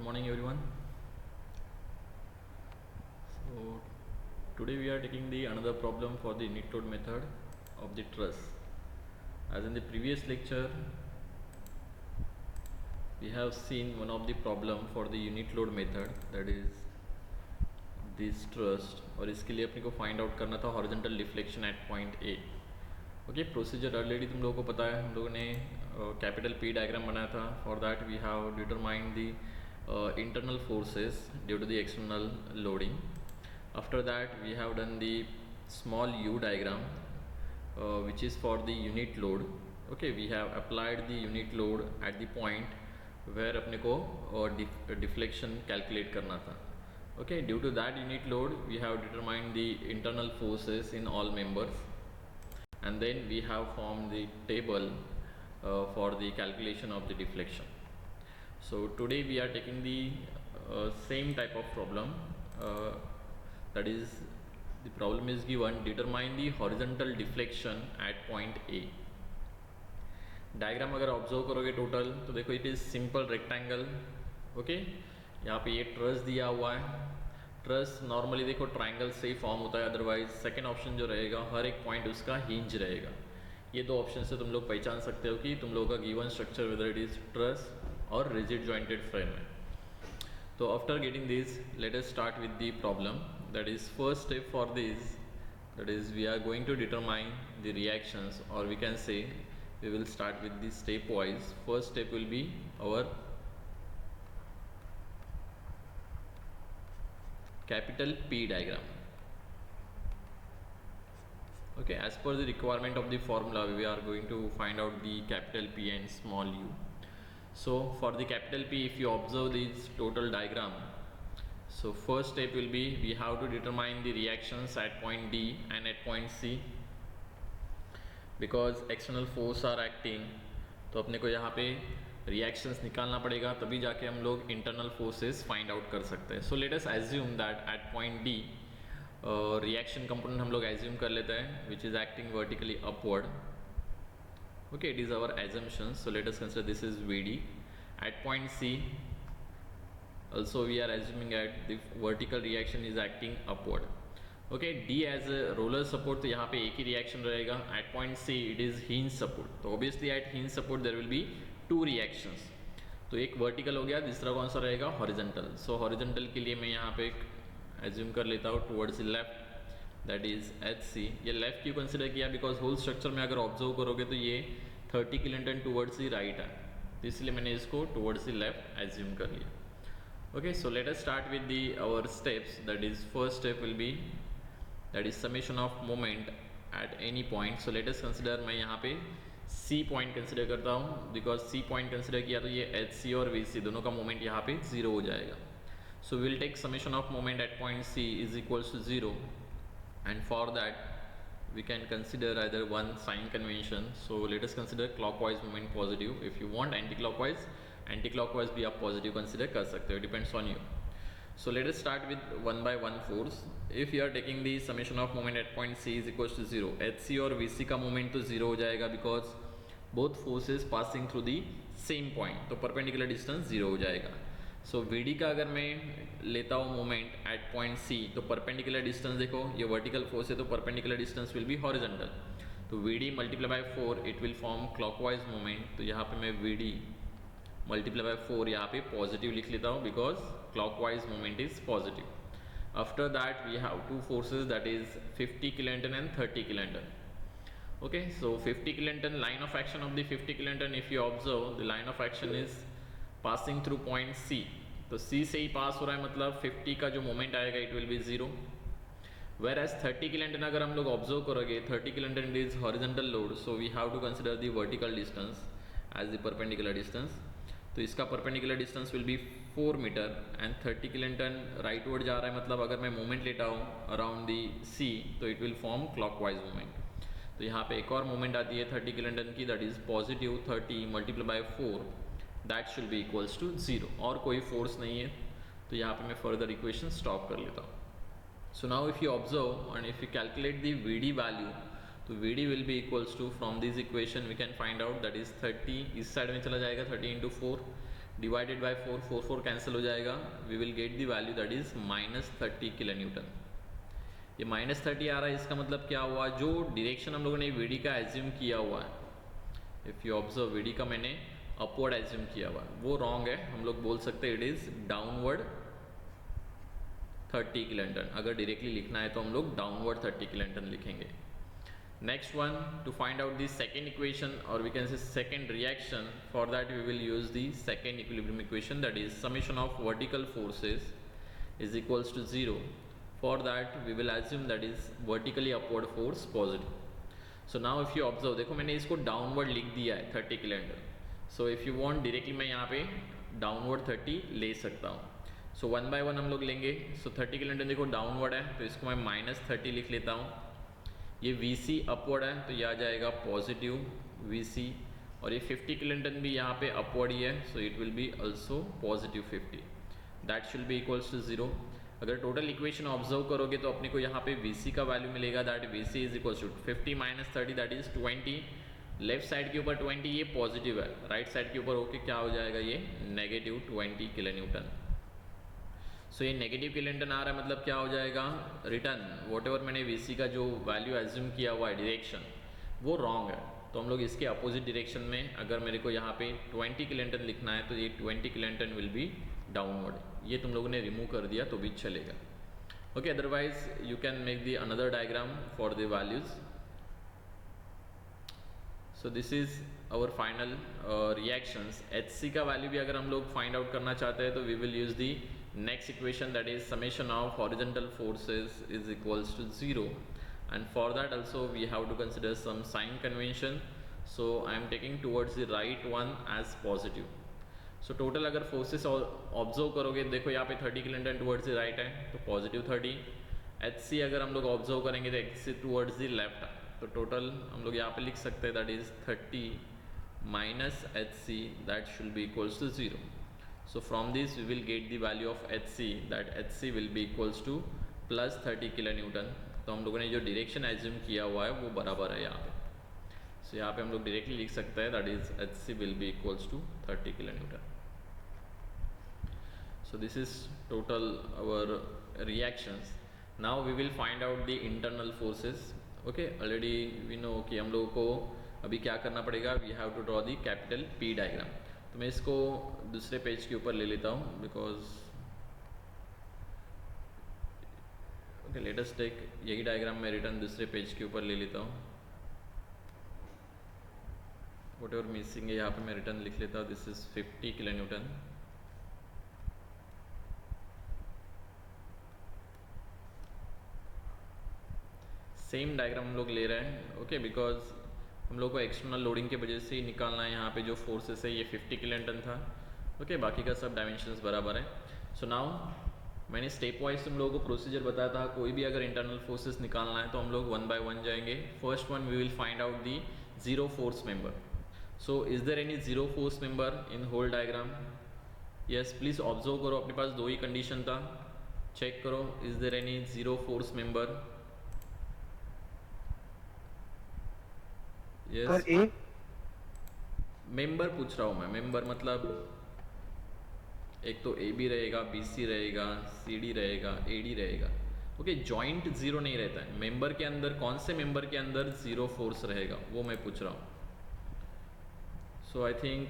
morning everyone. So today we are taking the another problem for the unit load method of the truss. As in the previous lecture we have seen one of the problem for the unit load method, that is this truss, और इसके लिए अपने को find out करना था horizontal deflection at point A. Okay, procedure already तुम लोगों को पता है. हम लोगों ने कैपिटल पी डायग्राम बनाया था. For that we have determined the internal forces due to the external loading. After that we have done the small u diagram which is for the unit load. Okay, we have applied the unit load at the point where अपने को deflection calculate करना था. Okay, due to that unit load we have determined the internal forces in all members, and then we have formed the table for the calculation of the deflection. So today we are taking the same type of problem, that is the problem is given, determine the horizontal deflection at point A. Diagram अगर observe करोगे total तो देखो it is simple rectangle. Okay, यहाँ पे ये truss दिया हुआ है. ट्रस नॉर्मली देखो ट्रायंगल से ही फॉर्म होता है, अदरवाइज सेकेंड ऑप्शन जो रहेगा हर एक पॉइंट उसका हिंज रहेगा. ये दो ऑप्शन से तुम लोग पहचान सकते हो कि तुम लोगों का given structure whether it is truss और रिजिड जॉइंटेड फ्रेम है. तो after getting this let us start with the problem. That is first step for this, that is we are going to determine the reactions, और we can say we will start with the step wise. First step will be our capital P diagram. Okay, as per the requirement of the formula we are going to find out the capital P and small u. So for the capital P, if you observe this total diagram, so first step will be we have to determine the reactions at point D and at point C, because external force are acting. तो अपने को यहाँ पे reactions निकालना पड़ेगा, तभी जाके हम लोग इंटरनल फोर्सेस फाइंड आउट कर सकते हैं. So let us assume that at point D reaction component हम लोग एज्यूम कर लेते हैं which is acting vertically upward. Okay, it is our assumption. So let us consider this is V D. At point C also we are assuming at the vertical reaction is acting upward. Okay, D is roller support, तो यहाँ पे एक ही reaction रहेगा. At point C it is hinge support, तो obviously at hinge support there will be two reactions. तो एक vertical हो गया, दूसरा कौन सा रहेगा, हॉरिजॉन्टल. सो हॉरिजॉन्टल के लिए मैं यहाँ पे एक एज्यूम कर लेता हूँ towards left, that is H C. ये लेफ्ट क्यों कंसिडर किया, बिकॉज होल स्ट्रक्चर में अगर ऑब्जर्व करोगे तो ये 30 किलोन्यूटन टुवर्ड्स ही राइट है, तो इसलिए मैंने इसको टुवर्ड्स ही लेफ्ट एज्यूम कर लिया. Okay, so let us start with the our steps. That is first step will be that is summation of moment at any point. So let us consider, मैं यहाँ पे C point consider करता हूँ, because C point consider किया तो ये HC और VC दोनों का moment यहाँ पे 0 हो जाएगा. So we will take summation of moment at point C is equals to 0, and for that we can consider either one sign convention. So let us consider clockwise moment positive. If you want anti-clockwise भी आप positive consider कर सकते हो, depends on you. So let us start with one by one force. If you are taking the summation of moment at point C is equals to 0, HC और VC का moment तो 0 हो जाएगा, because both forces passing through the same point, तो perpendicular distance 0 हो जाएगा. So VD का अगर मैं लेता हूँ moment at point C, तो perpendicular distance देखो, ये vertical force है तो perpendicular distance will be horizontal. तो VD multiply by 4 it will form clockwise moment. तो यहाँ पे मैं VD मल्टीप्लाई बाय 4 यहाँ पे पॉजिटिव लिख लेता हूँ, because clockwise moment is positive. After that we have two forces, that is 50 kilonewton and 30 kilonewton. Okay, so 50 kilonewton line of action of the 50 kilonewton, if you observe the line of action is passing through point C. तो C से ही पास हो रहा है, मतलब 50 का जो moment आएगा it will be 0. Where as 30 kilonewton अगर हम लोग ऑब्जर्व करोगे, 30 kilonewton is horizontal load, so we have to consider the vertical distance as the perpendicular distance. तो इसका perpendicular distance will be 4 metre and 30 kilonewton rightward जा रहा है, मतलब अगर मैं मोमेंट लेता हूँ अराउंड दी सी तो it will form clockwise moment. तो यहाँ पे एक और मोमेंट आती है 30 किलोन्यूटन की, that is positive 30 multiply by 4, that should be equals to 0. और कोई फोर्स नहीं है, तो यहाँ पे मैं फर्दर इक्वेशन स्टॉप कर लेता हूँ. So now if you observe and if you calculate the VD value, तो VD will be equals to, from this equation we can find out, that is 30 इस साइड में चला जाएगा, 30 into 4 डिवाइडेड बाय 4, 4 कैंसिल हो जाएगा, we will get the value that is -30 kilo newton. ये -30 आ रहा है, इसका मतलब क्या हुआ, जो डायरेक्शन हम लोगों ने वीडी का एज्यूम किया हुआ है, इफ़ यू ऑब्जर्व वीडी का मैंने अपवर्ड एज्यूम किया हुआ है, वो रॉन्ग है। हम लोग बोल सकते हैं it is downward 30 kilo Newton. अगर डायरेक्टली लिखना है तो हम लोग डाउनवर्ड 30 किलो न्यूटन लिखेंगे। Next one, to find out the second equation, or we can say second reaction, for that we will use the second equilibrium equation, that is summation of vertical forces is equals to 0. For that we will assume that is vertically upward force positive. So now if you observe, देखो मैंने इसको downward लिख दिया है 30 kilo Newton. So if you want directly मैं यहाँ पे downward 30 ले सकता हूँ। So 1 by 1 हम लोग लेंगे। So 30 किलो न्यूटन देखो downward है, तो इसको मैं -30 लिख लेता हूँ। ये VC अपवर्ड है, तो ये आ जाएगा पॉजिटिव VC, और ये 50 किलो न्यूटन भी यहाँ पे अपवर्ड ही है, so it will be also positive 50, that should be equals to 0। अगर टोटल इक्वेशन ऑब्जर्व करोगे तो अपने को यहाँ पे VC का वैल्यू मिलेगा, that VC is equals to 50 - 30 that is 20। Left side के ऊपर 20 ये पॉजिटिव है, राइट साइड के ऊपर होके क्या हो जाएगा, ये -20 किलो न्यूटन। सो ये नेगेटिव किलो न्यूटन आ रहा है, मतलब क्या हो जाएगा, रिटर्न वॉट एवर मैंने VC का जो वैल्यू एज्यूम किया हुआ है डायरेक्शन, वो रॉन्ग है। तो हम लोग इसके अपोजिट डायरेक्शन में, अगर मेरे को यहाँ पे 20 किलो न्यूटन लिखना है तो ये 20 kilo Newton will be downward. ये तुम लोगों ने रिमूव कर दिया तो भी चलेगा। Okay, otherwise you can make the another diagram for the values. So this is our final reactions. HC का वैल्यू भी अगर हम लोग फाइंड आउट करना चाहते हैं तो we will use the next equation, that is summation of horizontal forces is equals to 0, and for that also we have to consider some sign convention. So I am taking towards the right one as positive. So total अगर forces observe करोगे, देखो यहाँ पे 30 kilo Newton towards the right है तो positive 30। HC अगर हम लोग ऑब्जर्व करेंगे तो HC टुवर्ड्स द लेफ्ट है, तो टोटल हम लोग यहाँ पे लिख सकते हैं that is 30 minus HC, that should be equals to 0. So from this we will get the value of HC, that HC will be equals to plus 30 kilo Newton. तो हम लोगों ने जो डायरेक्शन एज्यूम किया हुआ है वो बराबर है यहाँ पे। सो यहाँ पे हम लोग डायरेक्टली लिख सकते हैं that is HC will be equals to 30 kilo Newton. So this is total our reactions. Now we will find out the internal forces. Okay, already we know कि हम लोगों को अभी क्या करना पड़ेगा, we have to draw the capital P diagram। तो मैं इसको दूसरे पेज के ऊपर ले लेता हूँ, because okay let us take यही डायग्राम मैं रिटर्न दूसरे पेज के ऊपर ले लेता हूँ। वॉट एवर मिसिंग है यहाँ पे मैं रिटर्न लिख लेता हूँ, this is 50 kilo Newton. Same diagram हम लोग ले रहे हैं, ओके, बिकॉज हम लोग को एक्सटर्नल लोडिंग की वजह से ही निकालना है। यहाँ पे जो फोर्सेस है ये 50 किलो न्यूटन था, ओके, बाकी का सब डायमेंशंस बराबर है। सो नाउ मैंने स्टेप वाइज तुम लोगों को प्रोसीजर बताया था, कोई भी अगर इंटरनल फोर्सेस निकालना है तो हम लोग 1 by 1 जाएंगे। First one we will find out the zero force member. So is there any zero force member in whole diagram? Yes, please observe करो, अपने पास दो ही कंडीशन था, चेक करो is there any zero force member. Yes, member पूछ रहा हूँ मैं, मेंबर मतलब एक तो AB रहेगा, BC रहेगा, CD रहेगा, AD रहेगा, ओके, जॉइंट जीरो नहीं रहता है। मेंबर के अंदर कौन से मेंबर के अंदर जीरो फोर्स रहेगा वो मैं पूछ रहा हूँ। सो आई थिंक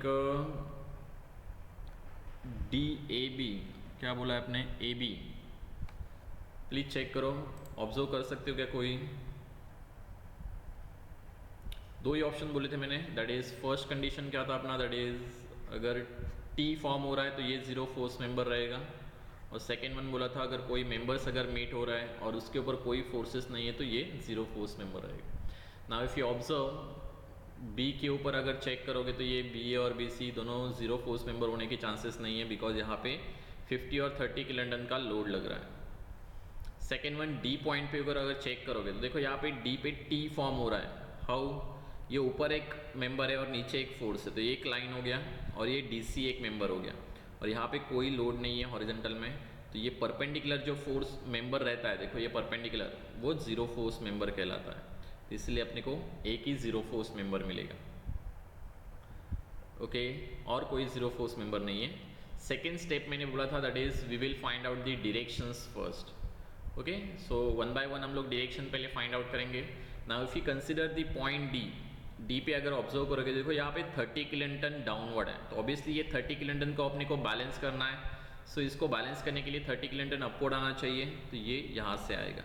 DAB, क्या बोला है आपने, AB, प्लीज चेक करो, ऑब्जर्व कर सकते हो क्या कोई? दो ही ऑप्शन बोले थे मैंने, दैट इज फर्स्ट कंडीशन क्या था अपना, दैट इज अगर T फॉर्म हो रहा है तो ये जीरो फोर्स मेंबर रहेगा, और सेकेंड वन बोला था अगर कोई मेंबर्स अगर मीट हो रहा है और उसके ऊपर कोई फोर्सेस नहीं है तो ये जीरो फोर्स मेंबर रहेगा। Now if you observe B के ऊपर अगर चेक करोगे तो ये BA और BC दोनों जीरो फोर्स मेंबर होने के चांसेस नहीं है, बिकॉज यहाँ पे 50 और 30 किलो न्यूटन का लोड लग रहा है। सेकेंड वन D पॉइंट पे अगर चेक करोगे तो देखो यहाँ पे D पे T फॉर्म हो रहा है, हाउ, ये ऊपर एक मेंबर है और नीचे एक फोर्स है, तो ये एक लाइन हो गया, और ये DC एक मेंबर हो गया, और यहाँ पे कोई लोड नहीं है हॉरिजॉन्टल में, तो ये परपेंडिकुलर जो फोर्स मेंबर रहता है, देखो ये परपेंडिकुलर, वो जीरो फोर्स मेंबर कहलाता है, तो इसलिए अपने को एक ही जीरो फोर्स मेंबर मिलेगा। ओके, और कोई जीरो फोर्स मेंबर नहीं है। सेकेंड स्टेप मैंने बोला था that is we will find out the directions first. Okay, so one by one हम लोग डायरेक्शन पहले फाइंड आउट करेंगे। Now if you consider the point D पे अगर ऑब्जर्व करोगे, देखो यहाँ पे 30 किलोन्टन डाउनवर्ड है, तो ऑब्वियसली ये 30 किलोन्टन को अपने को बैलेंस करना है। सो इसको बैलेंस करने के लिए 30 किलोन्टन अपवर्ड आना चाहिए, तो ये यहाँ से आएगा।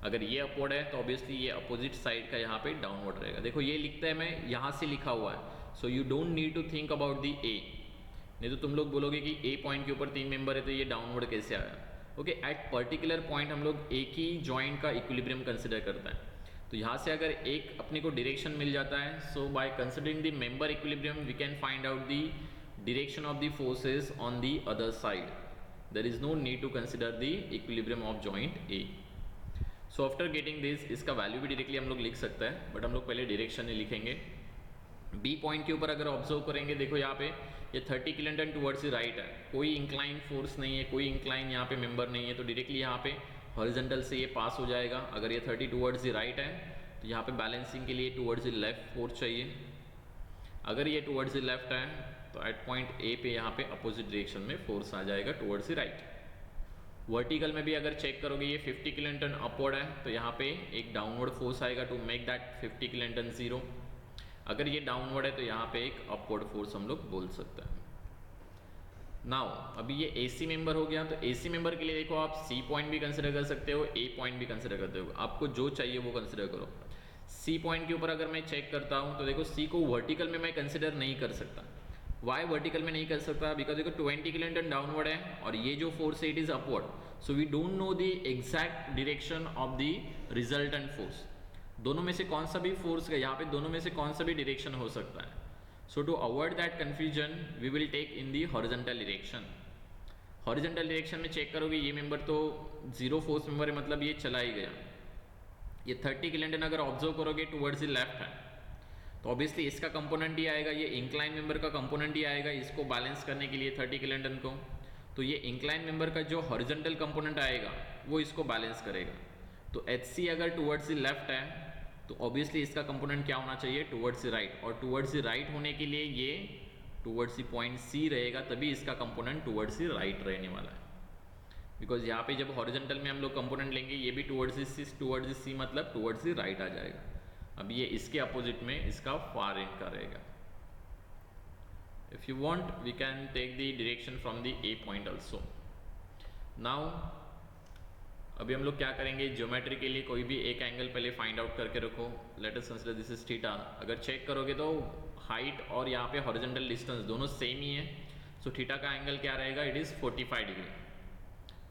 अगर ये अपवर्ड है तो ऑब्वियसली ये अपोजिट साइड का यहाँ पे डाउनवर्ड रहेगा। देखो ये लिखता है, मैं यहाँ से लिखा हुआ है, so you don't need to think about the A, नहीं तो तुम लोग बोलोगे कि ए पॉइंट के ऊपर 3 मेंबर है तो ये डाउनवर्ड कैसे आया। ओके, एट पर्टिकुलर पॉइंट हम लोग एक ही जॉइंट का इक्विलिब्रियम कंसिडर करता है। तो यहाँ से अगर एक अपने को डायरेक्शन मिल जाता है, so by considering the member equilibrium we can find out the direction of the forces on the other side. There is no need to consider the equilibrium of joint A. So after getting this, इसका value भी directly हम लोग लिख सकते हैं, but हम लोग पहले डायरेक्शन ही लिखेंगे। बी पॉइंट के ऊपर अगर ऑब्जर्व करेंगे, देखो यहाँ पे ये 30 किलोन्टन टुवर्ड्स द राइट है, कोई इंक्लाइन फोर्स नहीं है, कोई इंक्लाइन यहाँ पे मेंबर नहीं है, तो डायरेक्टली यहाँ पे हॉरिजॉन्टल से ये पास हो जाएगा। अगर ये 30 टुवर्ड्स द राइट है तो यहाँ पे बैलेंसिंग के लिए टुवर्ड्स द लेफ्ट फोर्स चाहिए। अगर ये टुवर्ड्स द लेफ्ट है तो एट पॉइंट ए पे यहाँ पे अपोजिट डायरेक्शन में फोर्स आ जाएगा टुवर्ड्स द राइट। वर्टिकल में भी अगर चेक करोगे, ये 50 किलोन्टन अपवर्ड है, तो यहाँ पे एक डाउनवर्ड फोर्स आएगा टू मेक दैट 50 किलोन्टन जीरो। अगर ये डाउनवर्ड है तो यहाँ पे एक अपवर्ड फोर्स हम लोग बोल सकते हैं। नाउ अभी ये AC मेंबर हो गया, तो AC मेंबर के लिए देखो आप C पॉइंट भी कंसिडर कर सकते हो, A पॉइंट भी कंसिडर करते हो, आपको जो चाहिए वो कंसिडर करो। C पॉइंट के ऊपर अगर मैं चेक करता हूँ तो देखो C को वर्टिकल में मैं कंसिडर नहीं कर सकता। वाई वर्टिकल में नहीं कर सकता? बिकॉज देखो 20 किलोन्टन डाउनवर्ड है और ये जो फोर्स है it is upward, so we don't know the exact direction of the resultant force. दोनों में से कौन सा भी फोर्स, यहाँ पे दोनों में से कौन सा भी डायरेक्शन हो सकता है। So to avoid that confusion we will take in the horizontal direction. Horizontal direction में चेक करोगे, ये मेंबर तो जीरो फोर्स मेंबर है, मतलब ये चला ही गया। ये 30 किलोन्टन अगर ऑब्जर्व करोगे टुवर्ड्स द लेफ्ट है, तो ऑब्वियसली इसका कंपोनेंट ही आएगा, ये इंक्लाइन मेंबर का कंपोनेंट ही आएगा इसको बैलेंस करने के लिए 30 किलोन्टन को। तो ये इंक्लाइन मेंबर का जो हॉरिजॉन्टल कंपोनेंट आएगा वो इसको बैलेंस करेगा। तो HC अगर टुवर्ड्स द लेफ्ट है तो ऑब्वियसली इसका कंपोनेंट क्या होना चाहिए, टुवर्ड्स द राइट। और टुवर्ड्स द राइट होने के लिए ये टुवर्ड्स द पॉइंट C रहेगा, तभी इसका कंपोनेंट टुवर्ड्स द राइट रहने वाला है। बिकॉज यहाँ पे जब हॉरिजॉन्टल में हम लोग कंपोनेंट लेंगे, ये भी टुवर्ड्स द C मतलब टुवर्ड्स द राइट आ जाएगा। अब ये इसके अपोजिट में इसका फार एंड का रहेगा। If you want we can take the direction from the A point also. Now अभी हम लोग क्या करेंगे, ज्योमेट्री के लिए कोई भी एक एंगल पहले फाइंड आउट करके रखो। Let us consider this is theta. अगर चेक करोगे तो हाइट और यहाँ पे हॉरिजॉन्टल डिस्टेंस दोनों सेम ही है, सो थीटा का एंगल क्या रहेगा, it is 45 degree.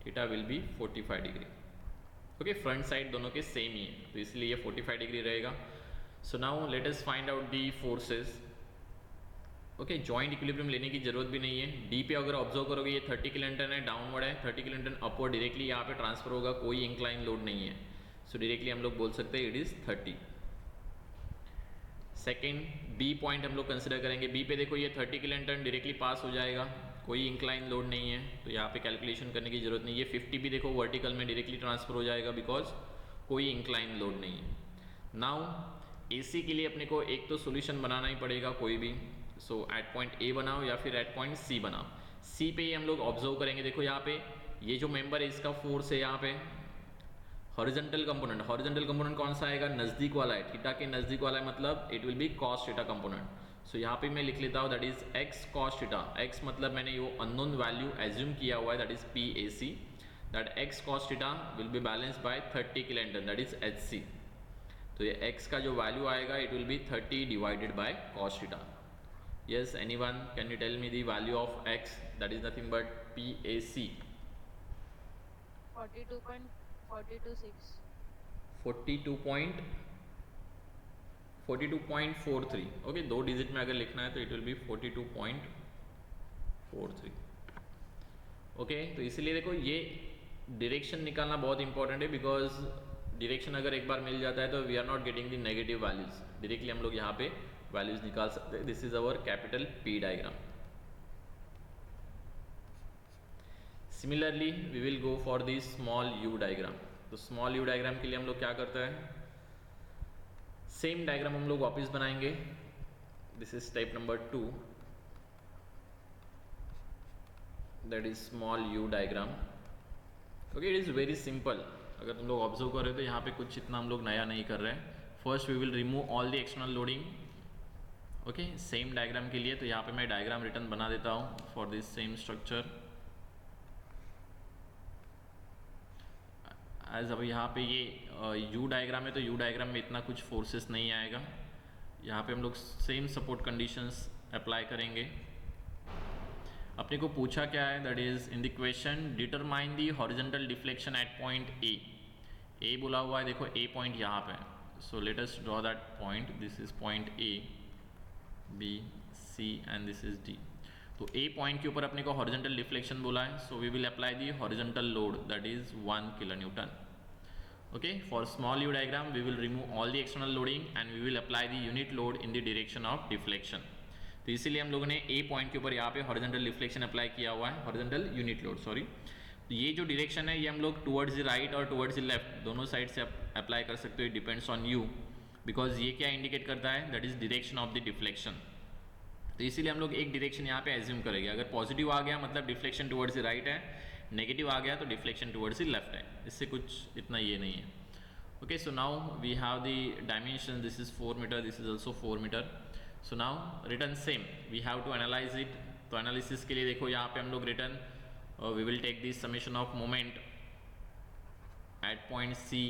Theta will B 45 degree. Okay, front side दोनों के सेम ही है तो इसलिए ये 45 डिग्री रहेगा। So now let us find out दी फोर्सेस। ओके, जॉइंट इक्विलिब्रियम लेने की जरूरत भी नहीं है। डी पे अगर ऑब्जर्व करोगे, ये 30 किलोन्टन है, डाउनवर्ड है, 30 किलोन्टन अपवर्ड डायरेक्टली यहाँ पे ट्रांसफर होगा, कोई इंक्लाइन लोड नहीं है। सो डायरेक्टली हम लोग बोल सकते हैं it is 30। Second B point हम लोग कंसिडर करेंगे। बी पे देखो ये 30 किलोन्टन डायरेक्टली पास हो जाएगा, कोई इंक्लाइन लोड नहीं है, तो यहाँ पे कैलकुलेशन करने की जरूरत नहीं। ये 50 भी देखो वर्टिकल में डायरेक्टली ट्रांसफर हो जाएगा बिकॉज कोई इंक्लाइन लोड नहीं है। नाउ AC के लिए अपने को एक तो सोल्यूशन बनाना ही पड़ेगा कोई भी। सो एट पॉइंट A बनाओ या फिर एट पॉइंट C बनाओ। C पे ही हम लोग ऑब्जर्व करेंगे, देखो यहाँ पे ये जो मेंबर है इसका फोर्स है यहाँ पे हॉरिजॉन्टल कंपोनेंट। हॉरिजॉन्टल कंपोनेंट कौन सा आएगा, नजदीक वाला है, थीटा के नजदीक वाला है, मतलब it will be cos theta component. So यहाँ पे मैं लिख लेता हूँ that is x cos theta. x मतलब मैंने वो अननोन वैल्यू एज्यूम किया हुआ है that is PAC, that x cos theta will be balanced by 30 kilonewton that is HC। तो ये x का जो वैल्यू आएगा it will be 30 divided by cos theta. Yes, anyone can you tell me the value of x, that is nothing but PAC? 42.426 42.43। Okay, 2 digit में अगर लिखना है तो इट विल बी 42.43। ओके, तो इसीलिए देखो ये डायरेक्शन निकालना बहुत इंपॉर्टेंट है, बिकॉज डायरेक्शन अगर एक बार मिल जाता है तो we are not getting the negative values, directly हम लोग यहाँ पे वैल्यूज निकाल सकते हैं। This is our capital P diagram. Similarly we will go for the small u diagram. तो स्मॉल u डायग्राम के लिए हम लोग क्या करते हैं, सेम डायग्राम हम लोग वापस बनाएंगे। This is step number 2, that is small u diagram. Okay, it is very simple. अगर तुम लोग ऑब्जर्व कर रहे हो तो यहाँ पे कुछ इतना हम लोग नया नहीं कर रहे हैं. First we will remove all the external loading. Okay, same diagram के लिए तो यहाँ पे मैं डायग्राम रिटर्न बना देता हूँ for this same structure. As अब यहाँ पे ये यू डायग्राम है तो यू डायग्राम में इतना कुछ फोर्सेस नहीं आएगा. यहाँ पे हम लोग सेम सपोर्ट कंडीशंस अप्लाई करेंगे. अपने को पूछा क्या है, that is in the question determine the horizontal deflection at point A. A बोला हुआ है, देखो ए पॉइंट यहाँ पे. So let us draw that point. This is point A, B, C and this is D. तो A point के ऊपर अपने को हॉरिजॉन्टल डिफ्लेक्शन बोला है. So we will apply the horizontal load that is 1 kilonewton. Okay, for small u diagram we will remove all the external loading and we will apply the unit load in the direction of deflection. तो इसीलिए हम लोगों ने a point के ऊपर यहाँ पे horizontal deflection apply किया हुआ है, हॉरिजॉन्टल यूनिट लोड सॉरी. तो ये जो डायरेक्शन है ये हम लोग टुवर्ड्स द राइट और टुवर्ड्स द लेफ्ट दोनों साइड से अप्लाई कर सकते हो. It depends on you, because ये क्या इंडिकेट करता है, that is direction of the deflection. तो इसीलिए हम लोग एक डायरेक्शन यहाँ पे एज्यूम करेंगे. अगर पॉजिटिव आ गया मतलब डिफ्लेक्शन टुवर्ड्स द राइट है, नेगेटिव आ गया तो डिफ्लेक्शन टुवर्ड्स द लेफ्ट है. इससे कुछ इतना ये नहीं है. Okay, so now we have the dimension. This is 4 meter, this is also 4 meter. So now written same, we have to analyze it. तो analysis के लिए देखो यहाँ पे हम लोग written we will take the summation of moment at point C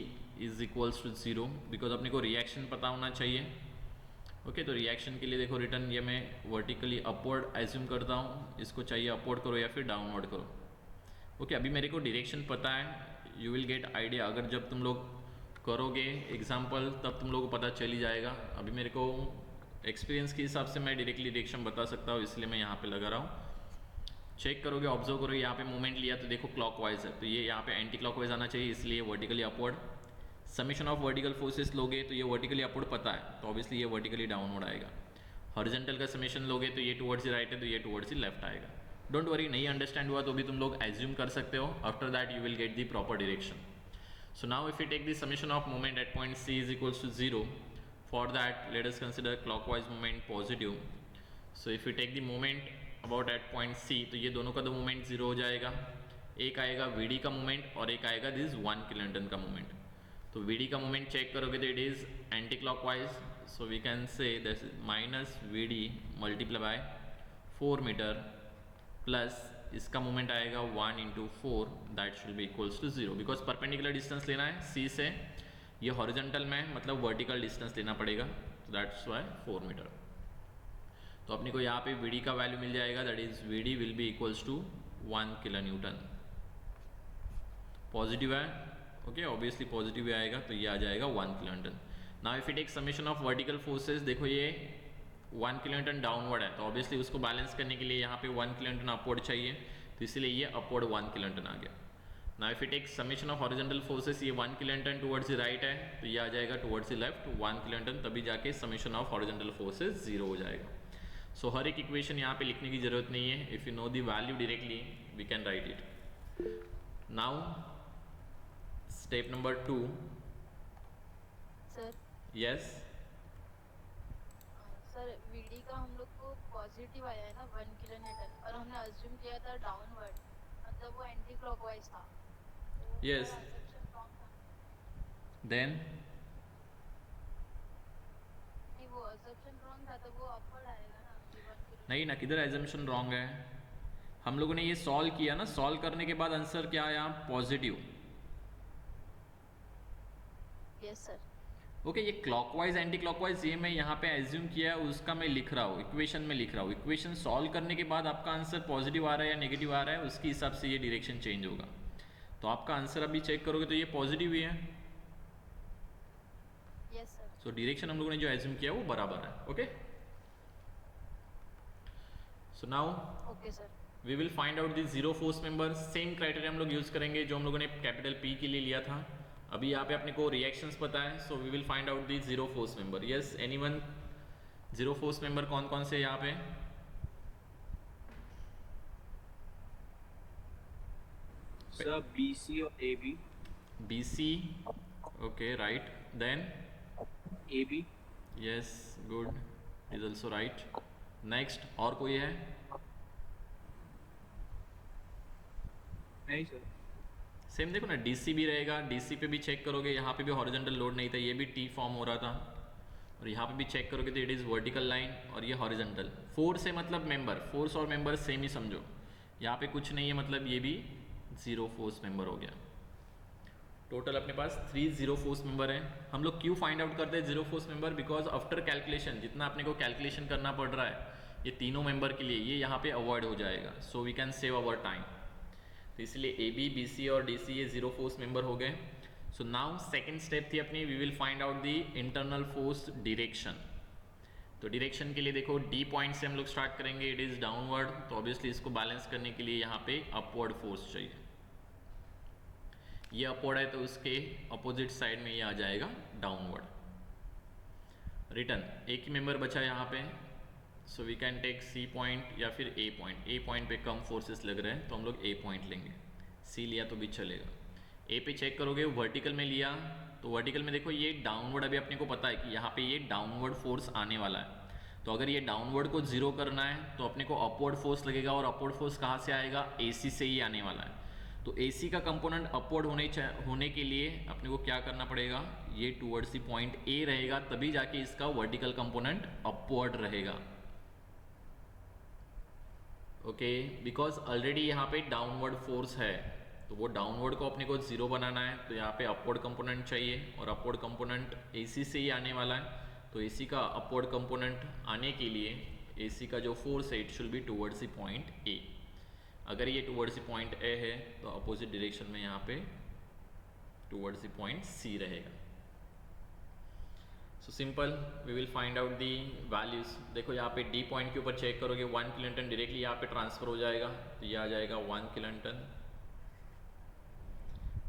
is equals to 0 because अपने को reaction पता होना चाहिए. Okay, तो reaction के लिए देखो written ये मैं vertically upward assume करता हूँ. इसको चाहिए upward करो या फिर downward करो. Okay, अभी मेरे को direction पता है. You will get idea. अगर जब तुम लोग करोगे एग्जाम्पल तब तुम लोगों को पता चल ही जाएगा. अभी मेरे को एक्सपीरियंस के हिसाब से मैं डायरेक्टली डायरेक्शन बता सकता हूँ, इसलिए मैं यहाँ पे लगा रहा हूँ. चेक करोगे, ऑब्जर्व करोगे, यहाँ पे मूवमेंट लिया तो देखो क्लॉकवाइज है तो ये यहाँ पे एंटी क्लॉकवाइज आना चाहिए, इसलिए vertically upward. Summation of vertical forces लोगे तो ये वर्टिकली अपवर्ड पता है तो ऑब्वियसली ये वर्टिकली डाउनवर्ड आएगा. हॉरिजॉन्टल का समीशन लोगे तो ये टुवर्ड्स द राइट है तो ये टुवर्ड्स द लेफ्ट आएगा. डोंट वरी, नहीं अंडरस्टैंड हुआ तो भी तुम लोग एज्यूम कर सकते हो. After that you will get the proper direction. So now if we take the summation of moment at point C is equals to 0, for that let us consider clockwise moment positive. So if we take the moment about at point C, तो ये दोनों का तो moment 0 हो जाएगा. एक आएगा VD का moment और एक आएगा this 1 kilonewton का moment. तो VD का moment चेक करोगे तो it is anti clockwise. So we can say this is minus VD multiplied by 4 meter plus इसका मोमेंट आएगा 1 into 4 that should be equals to 0 because perpendicular distance लेना है सी से. ये हॉरिजॉन्टल में मतलब वर्टिकल डिस्टेंस लेना पड़ेगा, तो दैट्स वाई 4 मीटर. तो अपने को यहाँ पे वीडी का वैल्यू मिल जाएगा, that is VD will be equals to 1 kilonewton. Positive है, ओके, ऑब्वियसली पॉजिटिव आएगा तो ये आ जाएगा 1 kilonewton. Now if you take summation of vertical forces, देखो ये 1 किलोन्यूटन डाउनवर्ड है तो ऑब्वियसली उसको बैलेंस करने के लिए यहाँ पे 1 किलोन्यूटन अपवर्ड चाहिए, तो इसलिए ये अपवर्ड 1 किलोन्यूटन आ गया. Now if you take summation of horizontal forces, ये 1 किलोन्यूटन टुवर्ड्स द राइट है तो ये आ जाएगा टुवर्ड्स द लेफ्ट 1 किलोन्यूटन, तभी जाके समेशन ऑफ हॉरिजॉन्टल फोर्सेस 0 हो जाएगा. सो हर एक इक्वेशन यहाँ पे लिखने की जरूरत नहीं है. If you know the value directly we can write it. Now step number 2. Sir yes sir VD का हम लोग को पॉजिटिव आया है ना 1 किलोन्यूटन, और हमने अज्यूम किया था डाउनवर्ड, मतलब वो एंटी क्लॉकवाइज था. Yes. Then वो assumption wrong था तो वो अपवर्ड आएगा ना 1 किलोन्यूटन. नहीं ना, किधर एजम्पशन रॉन्ग है. हम लोगों ने ये सॉल्व किया ना, सॉल्व करने के बाद आंसर क्या आया, पॉजिटिव. Yes sir. ओके, ये क्लॉकवाइज एंटी क्लॉकवाइज ये मैं यहाँ पे एज्यूम किया है, उसका मैं लिख रहा हूँ, इक्वेशन में लिख रहा हूँ. इक्वेशन सॉल्व करने के बाद आपका आंसर पॉजिटिव आ रहा है या नेगेटिव आ रहा है, उसके हिसाब से ये डायरेक्शन चेंज होगा. तो आपका आंसर अभी चेक करोगे तो ये पॉजिटिव ही है. Yes sir. सो डायरेक्शन हम लोगों ने जो एज्यूम किया वो बराबर है. Okay, so now okay sir. We will find out the zero force member. Same criteria हम लोग यूज करेंगे जो हम लोगों ने कैपिटल P के लिए लिया था. अभी यहाँ पे अपने को रिएक्शंस पता है, so we will find out the zero force member. Yes, anyone, zero force member कौन कौन से यहाँ पे, सर BC और AB. BC, okay right, then AB. Yes, good. Is also right. Next और कोई है? नहीं सर। सेम देखो ना, डीसी भी रहेगा, डीसी पे भी चेक करोगे, यहाँ पे भी हॉरिजॉन्टल लोड नहीं था, ये भी टी फॉर्म हो रहा था, और यहाँ पे भी चेक करोगे तो इट इज़ वर्टिकल लाइन और ये हॉरिजॉन्टल। फोर्स है मतलब मेंबर, फोर्स और मेंबर सेम ही समझो, यहाँ पे कुछ नहीं है मतलब ये भी जीरो फोर्स मेंबर हो गया। टोटल अपने पास 3 जीरो फोर्स मेंबर हैं। हम लोग क्यों फाइंड आउट करते हैं zero force member? Because after calculation जितना अपने को कैलकुलेशन करना पड़ रहा है ये तीनों मेंबर के लिए, ये यहाँ पे अवॉइड हो जाएगा, so we can save our time. तो इसलिए ए बी बी सी और डी सी ये जीरो फोर्स मेंबर हो गए। सो नाउ सेकेंड स्टेप थी अपनी, we will find out the internal force direction. तो डायरेक्शन के लिए देखो डी पॉइंट से हम लोग स्टार्ट करेंगे, इट इज़ डाउनवर्ड, तो ऑब्वियसली इसको बैलेंस करने के लिए यहाँ पे अपवर्ड फोर्स चाहिए। ये अपवर्ड है तो उसके अपोजिट साइड में ये आ जाएगा डाउनवर्ड। रिटर्न एक ही मेंबर बचा यहाँ पे, so we can take C point या फिर ए पॉइंट। ए पॉइंट पे कम फोर्सेस लग रहे हैं तो हम लोग ए पॉइंट लेंगे, सी लिया तो भी चलेगा। ए पे चेक करोगे, वर्टिकल में लिया तो वर्टिकल में देखो ये डाउनवर्ड, अभी अपने को पता है कि यहाँ पे ये डाउनवर्ड फोर्स आने वाला है, तो अगर ये डाउनवर्ड को जीरो करना है तो अपने को अपवर्ड फोर्स लगेगा, और अपवर्ड फोर्स कहाँ से आएगा? AC से ही आने वाला है। तो AC का कंपोनेंट अपवर्ड होने के लिए अपने को क्या करना पड़ेगा? ये टूवर्ड्स द पॉइंट A रहेगा, तभी जाके इसका वर्टिकल कंपोनेंट अपवर्ड रहेगा। ओके, बिकॉज ऑलरेडी यहाँ पे डाउनवर्ड फोर्स है, तो वो डाउनवर्ड को अपने को जीरो बनाना है, तो यहाँ पे अपवर्ड कंपोनेंट चाहिए, और अपवर्ड कंपोनेंट AC से ही आने वाला है। तो AC का अपवर्ड कंपोनेंट आने के लिए AC का जो फोर्स है it should be towards the point A। अगर ये टूवर्ड्स द पॉइंट A है तो अपोजिट डायरेक्शन में यहाँ पे टूवर्ड्स द पॉइंट C रहेगा। So simple, we will find out the values. देखो यहाँ पे डी पॉइंट के ऊपर चेक करोगे 1 किलोन्टन डायरेक्टली यहाँ पे ट्रांसफर हो जाएगा, तो ये आ जाएगा 1 किलोन्टन।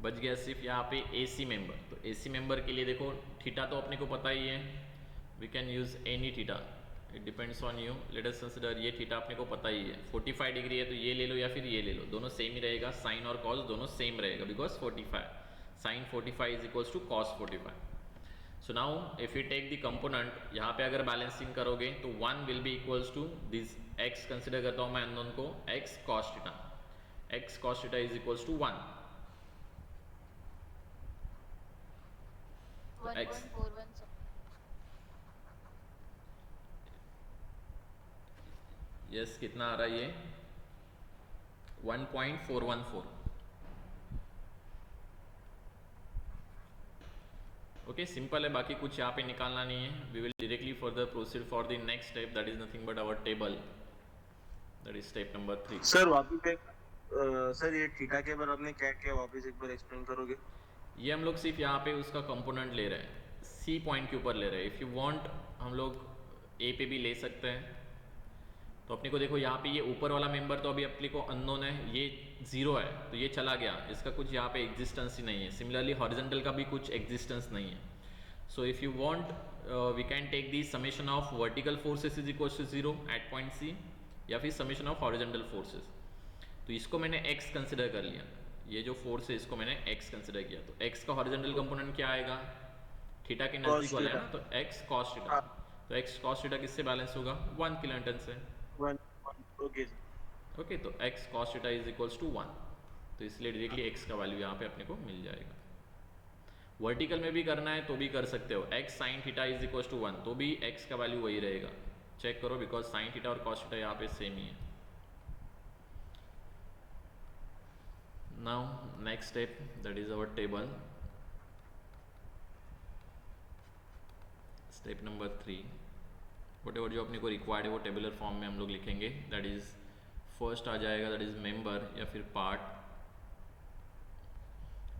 बच गया सिर्फ यहाँ पे AC मेंबर। तो AC मेंबर के लिए देखो थीटा तो अपने को पता ही है, we can use any theta, it depends on you. Let us consider ये थीटा अपने को पता ही है 45 डिग्री है, तो ये ले लो या फिर ये ले लो, दोनों सेम ही रहेगा, साइन और कॉस दोनों सेम रहेगा, because 45 sine 45 is equals to cos 45। So now if you take the component, यहाँ पे अगर बैलेंसिंग करोगे तो 1 will be equals to this x, consider करता हूँ मैं अननोन को, x cos theta, x cos theta is equals to 1। तो x 1.41 यस कितना आ रहा है ये? 1.414। ओके, सिंपल है, बाकी कुछ यहाँ पे निकालना नहीं है। We will directly further proceed for the next step, that is nothing but our table, that is step number 3। Sir वापस सर ये थीटा के बारे आपने क्या क्या वापस एक बार एक्सप्लेन करोगे? ये हम लोग सिर्फ यहाँ पे उसका कंपोनेंट ले रहे हैं, सी पॉइंट के ऊपर ले रहे हैं। इफ़ यू वांट हम लोग ए पे भी ले सकते हैं। तो अपने को देखो यहाँ पे ये ऊपर वाला मेंबर तो अभी अपने को अननोन है, ये जीरो है तो ये चला गया, इसका कुछ यहाँ पे एग्जिस्टेंस ही नहीं है। सिमिलरली हॉरिजॉन्टल का भी कुछ एग्जिस्टेंस नहीं है। So if you want we can take the summation of vertical forces is equal to zero at point C, या फिर समेशन ऑफ हॉरिजॉन्टल फोर्सेस। तो इसको मैंने x कंसिडर कर लिया, ये जो फोर्स है इसको मैंने x कंसिडर किया, तो x का हॉरिजॉन्टल कंपोनेंट क्या आएगा? थीटा के नजदीक वाला है ना, तो x cos थीटा। तो x cos थीटा किससे बैलेंस होगा? 1 किलोन्टन से। ओके, तो x cos theta is equals to 1, तो इसलिए डायरेक्टली x का वैल्यू यहाँ पे अपने को मिल जाएगा। वर्टिकल में भी करना है तो भी कर सकते हो, x sin theta is equals to 1, तो भी x का वैल्यू वही रहेगा। चेक करो, बिकॉज sin थीटा और cos थीटा यहाँ पे सेम ही है। Now next step, that is our table, step number 3। whatever जो अपने को रिक्वायर्ड है वो टेबुलर फॉर्म में हम लोग लिखेंगे। दैट इज फर्स्ट आ जाएगा, दैट इज मेंबर या फिर part.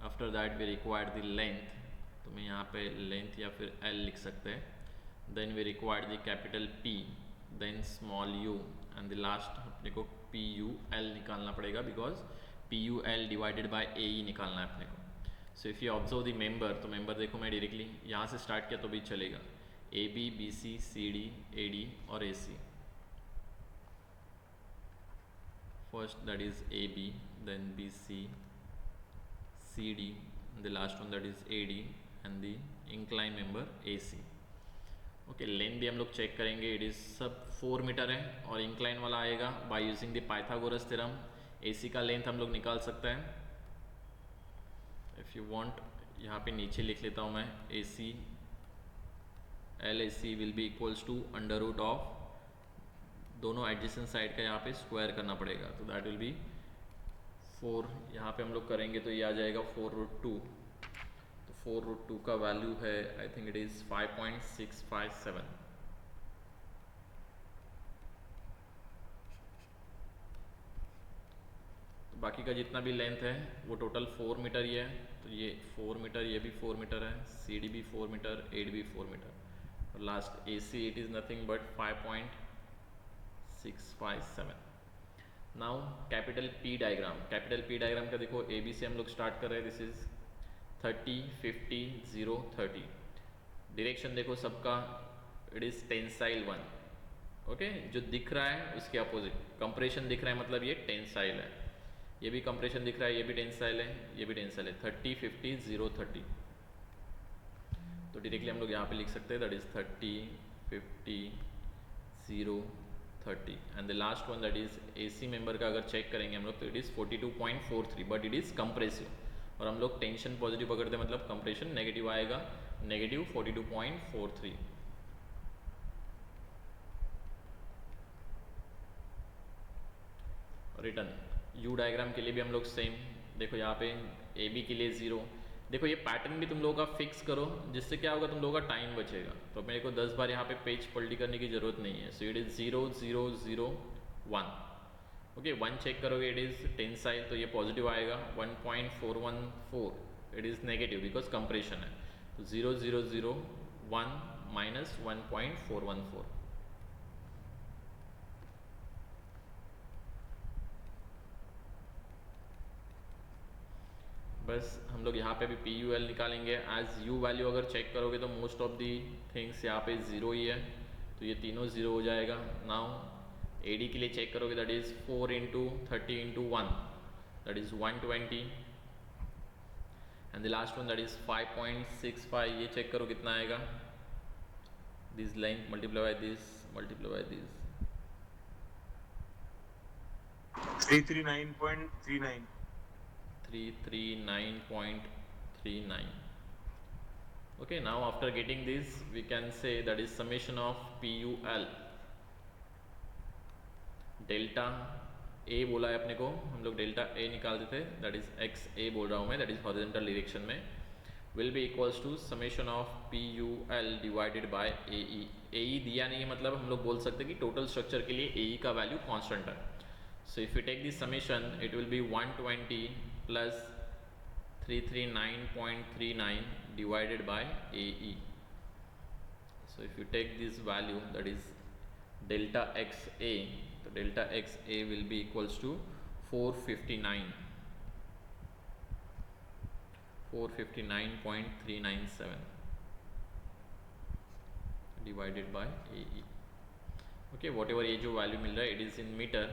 After that we required the length, तो मैं यहाँ पे लेंथ या फिर L लिख सकते हैं। Then we required the capital P, then small u, and the last अपने को PUL निकालना पड़ेगा, because PUL divided by AE निकालना है अपने को। So if you observe the member, तो मेंबर देखो मैं डायरेक्टली यहाँ से स्टार्ट किया तो भी चलेगा, AB BC CD AD और AC। First that is AB, then BC CD, the last one that is AD, and the incline member AC। Okay, length भी हम लोग चेक करेंगे, इट इज़ सब 4 मीटर है और इंक्लाइन वाला आएगा by using the Pythagoras theorem. AC का लेंथ हम लोग निकाल सकते हैं। इफ़ यू वांट, यहाँ पे नीचे लिख लेता हूँ मैं, AC LAC will be equals to under root of, दोनों एडजेसेंट साइड का यहाँ पे स्क्वायर करना पड़ेगा, तो दैट विल बी 4, यहाँ पे हम लोग करेंगे तो ये आ जाएगा 4√2, तो 4√2 का वैल्यू है आई थिंक इट इज़ 5.657। तो बाकी का जितना भी लेंथ है वो टोटल 4 मीटर ही है, तो ये 4 मीटर, ये भी 4 मीटर है, CD भी 4 मीटर, AD भी 4 मीटर, और last AC it is nothing but 5.657। Now capital P diagram, capital P diagram का देखो, AB से हम लोग स्टार्ट कर रहे हैं, दिस इज 30 50 0 30, डायरेक्शन देखो सबका, इट इज़ टेंसाइल 1, ओके, जो दिख रहा है उसके अपोजिट, कंप्रेशन दिख रहा है मतलब ये टेंसाइल है, ये भी कंप्रेशन दिख रहा है, ये भी टेंसाइल है, ये भी टेंसाइल है, 30 50 0 30, तो डायरेक्टली हम लोग यहाँ पे लिख सकते हैं that is 30 50 0 30, and the last one that is AC member का अगर चेक करेंगे हम लोग तो it is 42.43, but it is compressive, और हम लोग टेंशन पॉजिटिव पकड़ते हैं मतलब कंप्रेशन नेगेटिव आएगा, नेगेटिव 42.43। रिटर्न U डायग्राम के लिए भी हम लोग सेम, देखो यहाँ पे AB के लिए 0, देखो ये पैटर्न भी तुम लोगों का फिक्स करो, जिससे क्या होगा तुम लोगों का टाइम बचेगा, तो मेरे को 10 बार यहाँ पे पेज पलटी करने की ज़रूरत नहीं है, so it is 0 0 0 1, okay, 1 check करोगे इट इज़ टेंसाइल, तो ये पॉजिटिव आएगा, 1.414 it is negative because compression है, तो 0 0 0 1 माइनस 1.414। बस हम लोग यहाँ पे भी PUL निकालेंगे, एज U वैल्यू अगर चेक करोगे तो मोस्ट ऑफ दी थिंग्स यहाँ पे 0 ही है, तो ये तीनों 0 हो जाएगा। नाउ AD के लिए चेक करोगे that is 4 into 30 into 1 that is 120, and the last one that is 5.65, ये चेक करो कितना आएगा, this length multiply by this 339.39। 339.39. Okay, now after getting this we can say that is summation of PUL, delta A बोला है अपने को, हम लोग डेल्टा A निकालते थे, दैट इज XA बोल रहा हूँ मैं, दैट इज हॉरिजॉन्टल डायरेक्शन में, will be equals to summation of PUL divided by AE। AE दिया नहीं है मतलब हम लोग बोल सकते हैं कि टोटल स्ट्रक्चर के लिए AE का वैल्यू कांस्टेंट है, so if you take this summation it will be 120 plus 339.39 divided by AE. So if you take this value that is delta XA, so delta XA will be equals to 459.397 divided by AE. Okay, whatever ये जो value मिल रहा है it is in meter,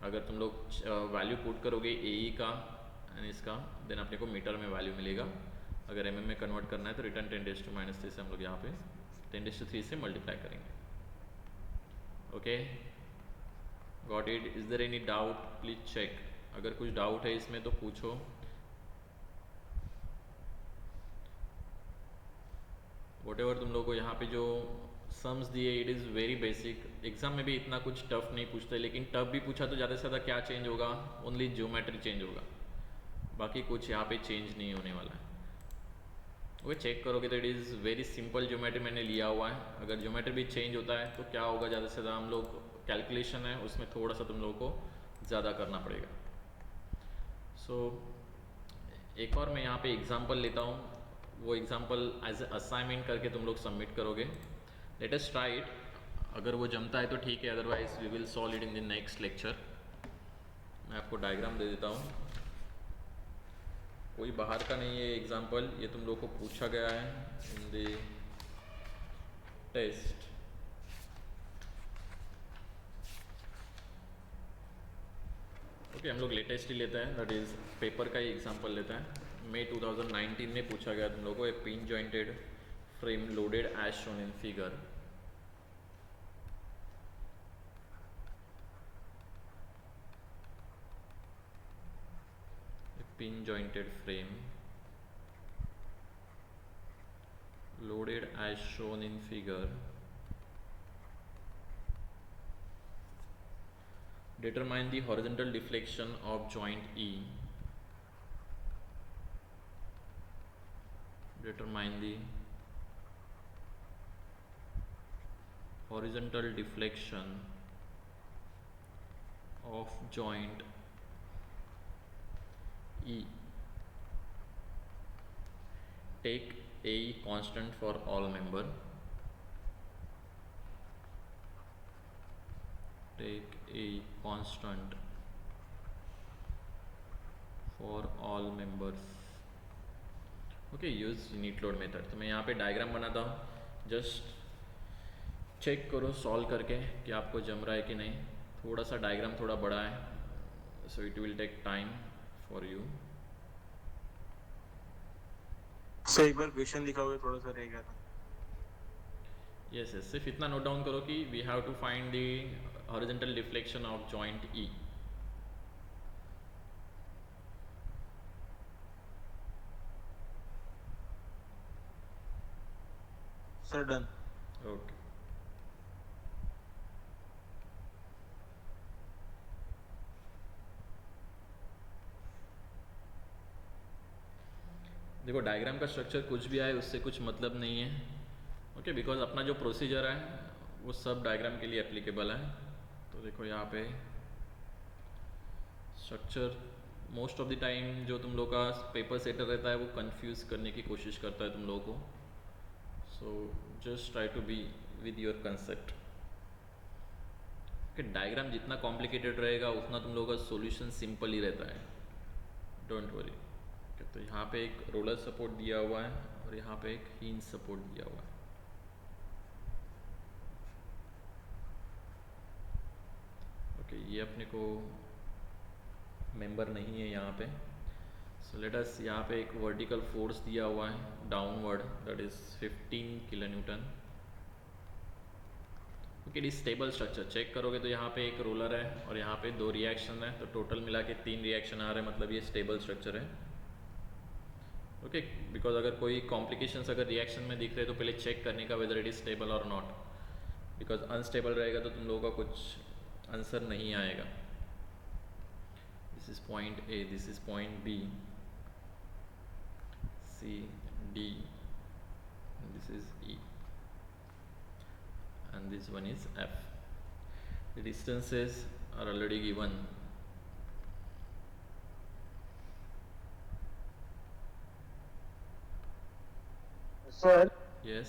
अगर तुम लोग value put करोगे AE का and इसका, देन अपने को मीटर में वैल्यू मिलेगा, अगर mm में कन्वर्ट करना है तो रिटर्न 10⁻³ से हम लोग यहाँ पे 10⁻³ से मल्टीप्लाई करेंगे। Okay, got it? Is there any doubt? Please check, अगर कुछ डाउट है इसमें तो पूछो। वॉटेवर तुम लोगों को यहाँ पे जो सम्स दिए it is very basic, exam में भी इतना कुछ टफ नहीं पूछते, लेकिन टफ भी पूछा तो ज़्यादा से ज़्यादा क्या चेंज होगा, ओनली ज्योमेट्री चेंज होगा, बाकी कुछ यहाँ पे चेंज नहीं होने वाला है। ओके, चेक करोगे तो it is very simple geometry मैंने लिया हुआ है, अगर ज्योमेट्री भी चेंज होता है तो क्या होगा, ज़्यादा से ज़्यादा हम लोग कैलकुलेशन है उसमें थोड़ा सा तुम लोगों को ज़्यादा करना पड़ेगा। सो एक और मैं यहाँ पे एग्जांपल लेता हूँ, वो एग्जांपल एज असाइनमेंट करके तुम लोग सबमिट करोगे। लेट अस ट्राई इट, अगर वो जमता है तो ठीक है, otherwise we will solve it in the next lecture. मैं आपको डायग्राम दे देता हूँ, कोई बाहर का नहीं है एग्जांपल, ये तुम लोग को पूछा गया है इन द टेस्ट। ओके, हम लोग लेटेस्ट ही लेते हैं, दैट इज़ पेपर का ही एग्जांपल लेते हैं। मई 2019 में पूछा गया तुम लोगों को, a pin jointed frame loaded as shown in figure pin jointed frame loaded as shown in figure. Determine the horizontal deflection of joint E. Determine the horizontal deflection of joint E. Take AE constant for all member. Take AE constant for all members. Okay, use unit load method. तो मैं यहाँ पे diagram बनाता हूँ, just check करो solve करके कि आपको जम रहा है कि नहीं. थोड़ा सा डायग्राम थोड़ा बड़ा है, so it will take time for you. Sir एक बार क्वेश्चन दिखाओगे, थोड़ा सा रह गया था. यस यस, सिर्फ इतना नोट डाउन करो कि we have to find the horizontal deflection of joint E. Sir done. Okay, देखो डायग्राम का स्ट्रक्चर कुछ भी आए उससे कुछ मतलब नहीं है. ओके, बिकॉज अपना जो प्रोसीजर है वो सब डायग्राम के लिए एप्लीकेबल है. तो देखो यहाँ पे structure most of the time जो तुम लोग का पेपर सेटर रहता है वो कंफ्यूज करने की कोशिश करता है तुम लोगों को. So just try to be with your concept. Okay, diagram जितना कॉम्प्लिकेटेड रहेगा उतना तुम लोगों का सॉल्यूशन सिंपल ही रहता है, डोंट वरी. तो यहाँ पे एक रोलर सपोर्ट दिया हुआ है और यहाँ पे एक हिंज सपोर्ट दिया हुआ है. ओके, ये अपने को मेंबर नहीं है यहाँ पे. सो लेट अस, यहाँ पे एक वर्टिकल फोर्स दिया हुआ है downward, that is 15 kilonewton. Okay, it is stable structure. Check करोगे तो यहाँ पे एक रोलर है और यहाँ पे 2 रिएक्शन है, तो टोटल मिला के 3 रिएक्शन आ रहे हैं, मतलब ये स्टेबल स्ट्रक्चर है. ओके, बिकॉज अगर कोई कॉम्प्लिकेशंस अगर रिएक्शन में दिख रहे हैं तो पहले चेक करने का वेदर इट इज स्टेबल और नॉट, बिकॉज अनस्टेबल रहेगा तो तुम लोगों का कुछ आंसर नहीं आएगा. This is point A, this is point B, C D, this is E, and this one is F. The distances are already given. Sir Yes.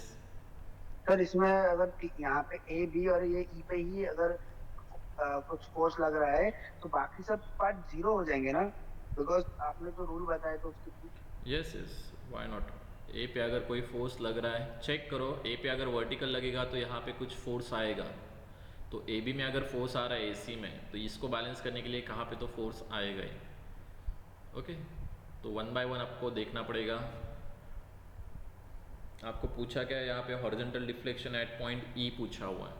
Sir इसमें अगर यहाँ पे ए बी और ये ई पे ही अगर कुछ फोर्स लग रहा है तो बाकी सब पार्ट जीरो हो जाएंगे ना, बिकॉज आपने जो रूल बताया तो उसके. Yes, yes. Why not? ए पे अगर कोई फोर्स लग रहा है, चेक करो. ए पे अगर वर्टिकल लगेगा तो यहाँ पे कुछ फोर्स आएगा. तो ए बी में अगर फोर्स आ रहा है AC में, तो इसको बैलेंस करने के लिए कहाँ पे तो फोर्स आएगा ही. ओके, तो 1 by 1 आपको देखना पड़ेगा. आपको पूछा क्या है यहाँ पे, horizontal deflection at point E पूछा हुआ है.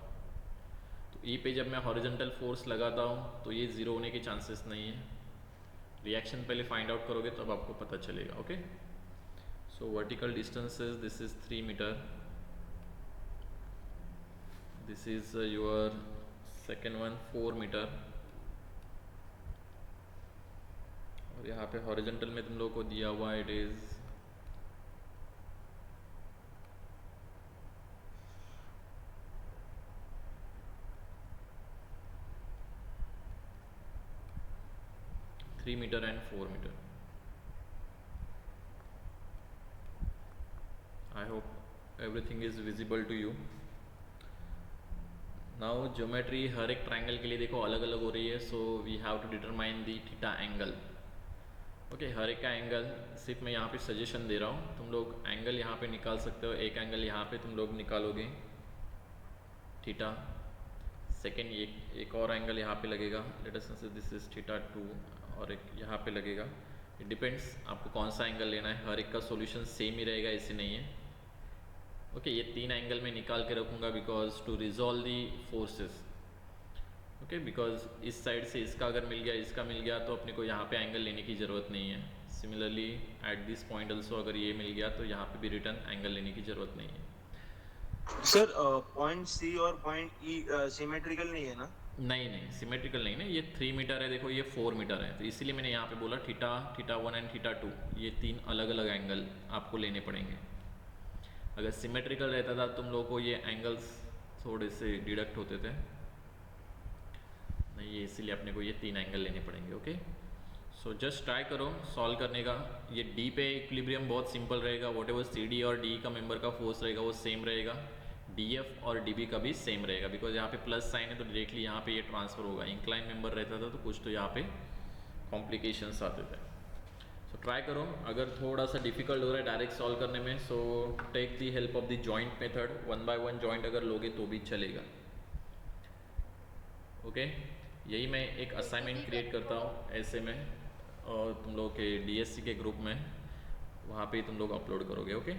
तो E पे जब मैं हॉरिजॉन्टल फोर्स लगाता हूँ तो ये ज़ीरो होने के चांसेस नहीं है. रिएक्शन पहले फाइंड आउट करोगे तब आपको पता चलेगा. Okay, so vertical distances, this is 3 meter, this is your second one 4 meter, और यहाँ पे हॉरिजॉन्टल में तुम लोग को दिया हुआ it is 3 meter and 4 meter. I hope everything is visible to you. Now geometry हर एक ट्रायंगल के लिए देखो अलग अलग हो रही है, so we have to determine the theta angle. Okay, हर एक का एंगल सिर्फ मैं यहाँ पे सजेशन दे रहा हूँ. तुम लोग एंगल यहाँ पे निकाल सकते हो. एक एंगल यहाँ पे तुम लोग निकालोगे थीटा, सेकेंड एक और एंगल यहाँ पे लगेगा, लेट अस से दिस इज थीटा 2, और एक यहाँ पे लगेगा. इट डिपेंड्स आपको कौन सा एंगल लेना है. हर एक का सॉल्यूशन सेम ही रहेगा, ऐसे नहीं है. ओके, ये 3 एंगल में निकाल के रखूँगा because to resolve the forces. Okay, because इस साइड से इसका अगर मिल गया, इसका मिल गया, तो अपने को यहाँ पे एंगल लेने की ज़रूरत नहीं है. Similarly at this point also अगर ये मिल गया तो यहाँ पे भी रिटर्न एंगल लेने की ज़रूरत नहीं है। सर पॉइंट सी और पॉइंट ई सिमेट्रिकल नहीं है ना? नहीं नहीं सिमेट्रिकल नहीं ना, ये 3 मीटर है, देखो ये 4 मीटर है, तो इसीलिए मैंने यहाँ पे बोला थीटा, थीटा 1 एंड थीटा 2, ये 3 अलग अलग एंगल आपको लेने पड़ेंगे। अगर सिमेट्रिकल रहता था तुम लोगों को ये एंगल्स थोड़े से डिडक्ट होते थे, नहीं ये इसीलिए अपने को ये 3 एंगल लेने पड़ेंगे। ओके, सो जस्ट ट्राई करो सॉल्व करने का। ये डी पे इक्विलिब्रियम बहुत सिंपल रहेगा, वॉट एवर सी डी और डी का मेंबर का फोर्स रहेगा वो सेम रहेगा, डी एफ और डी बी का भी सेम रहेगा, बिकॉज यहाँ पे प्लस साइन है तो डायरेक्टली यहाँ पे ये ट्रांसफर होगा। इंक्लाइन मेंबर रहता था तो कुछ तो यहाँ पे कॉम्प्लिकेशंस आते थे। सो ट्राई करो, अगर थोड़ा सा डिफिकल्ट हो रहा है डायरेक्ट सॉल्व करने में, so take the help of the joint method, 1 by 1 joint अगर लोगे तो भी चलेगा। ओके, यही मैं एक असाइनमेंट क्रिएट करता हूँ ऐसे में, और तुम लोग के डीएससी के ग्रुप में वहाँ पे तुम लोग अपलोड करोगे। ओके।